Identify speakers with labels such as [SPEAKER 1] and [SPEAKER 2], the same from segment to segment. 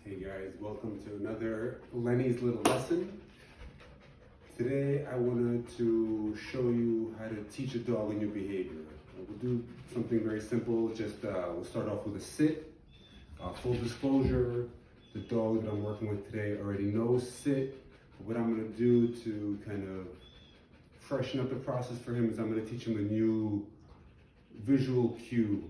[SPEAKER 1] Hey guys, welcome to another Lenny's Little Lesson. Today I wanted to show you how to teach a dog a new behavior. We'll do something very simple. We'll start off with a sit. Full disclosure, the dog that I'm working with today already knows sit. But what I'm going to do to kind of freshen up the process for him is I'm going to teach him a new visual cue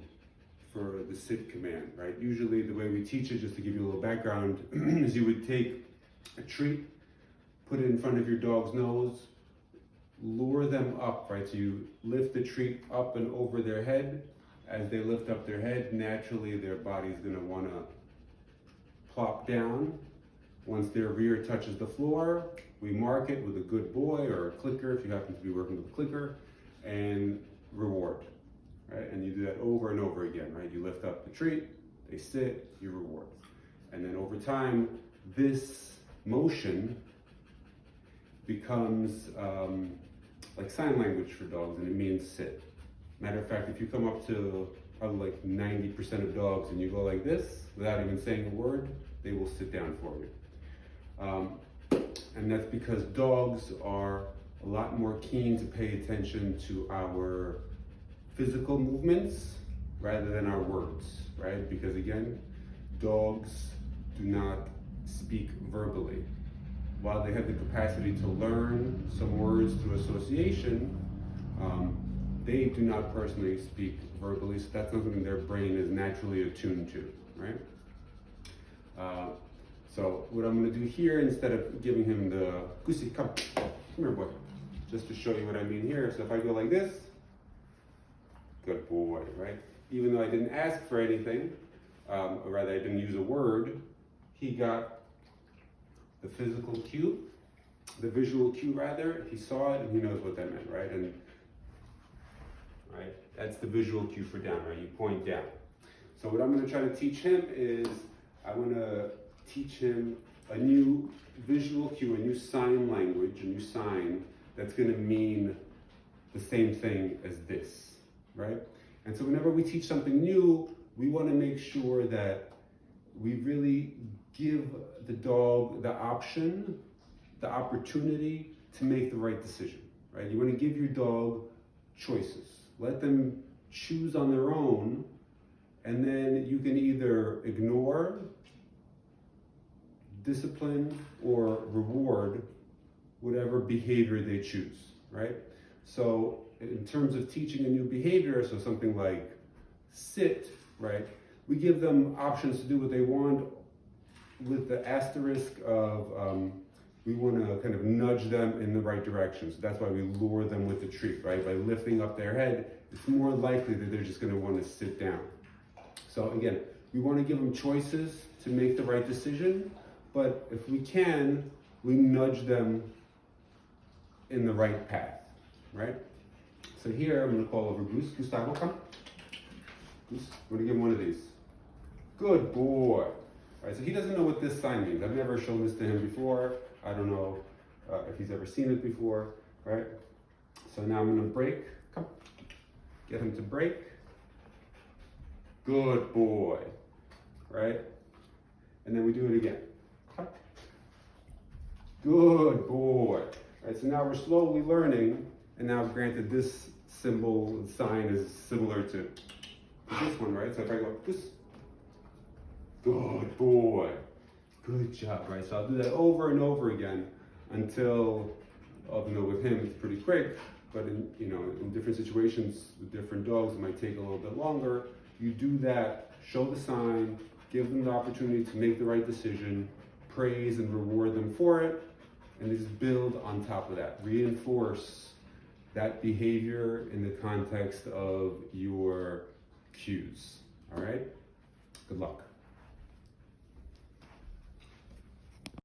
[SPEAKER 1] for the sit command, right? Usually the way we teach it, just to give you a little background, is you would take a treat, put it in front of your dog's nose, lure them up, right? So you lift the treat up and over their head. As they lift up their head, naturally their body's gonna wanna plop down. Once their rear touches the floor, we mark it with a good boy or a clicker if you happen to be working with a clicker, and reward. Right? And you do that over and over again, right? You lift up the treat, they sit, you reward. And then over time, this motion becomes like sign language for dogs, and it means sit. Matter of fact, if you come up to probably like 90% of dogs and you go like this, without even saying a word, they will sit down for you. And that's because dogs are a lot more keen to pay attention to our physical movements rather than our words, right? Because again, dogs do not speak verbally. While they have the capacity to learn some words through association, they do not personally speak verbally, so that's not something their brain is naturally attuned to, right? So what I'm gonna do here, instead of giving him the goosey, come here boy, just to show you what I mean here. So if I go like this, good boy, right? Even though I didn't ask for anything, or rather I didn't use a word, he got the physical cue, the visual cue rather. He saw it and he knows what that meant, right? And right, that's the visual cue for down, right? You point down. So what I'm going to try to teach him is I want to teach him a new visual cue, a new sign language, a new sign that's going to mean the same thing as this. Right? And so whenever we teach something new, we want to make sure that we really give the dog the option, the opportunity to make the right decision, right? You want to give your dog choices. Let them choose on their own, and then you can either ignore, discipline, or reward whatever behavior they choose, right? So in terms of teaching a new behavior, so something like sit, right? We give them options to do what they want with the asterisk of we want to kind of nudge them in the right direction. So that's why we lure them with the treat, right? By lifting up their head, it's more likely that they're just going to want to sit down. So again, we want to give them choices to make the right decision, but if we can, we nudge them in the right path, right? So here, I'm going to call over Goose. Gustavo, come. Goose, I'm going to give him one of these. Good boy. All right, so he doesn't know what this sign means. I've never shown this to him before. I don't know if he's ever seen it before, right? So now I'm going to break. Come. Get him to break. Good boy. Right? And then we do it again. Come. Good boy. All right, so now we're slowly learning. And now, granted, this symbol sign is similar to this one, right? So if I go this, good boy, good job, right? So I'll do that over and over again until, with him it's pretty quick, but in different situations with different dogs, it might take a little bit longer. You do that, show the sign, give them the opportunity to make the right decision, praise and reward them for it, and just build on top of that. Reinforce that behavior in the context of your cues. All right? Good luck.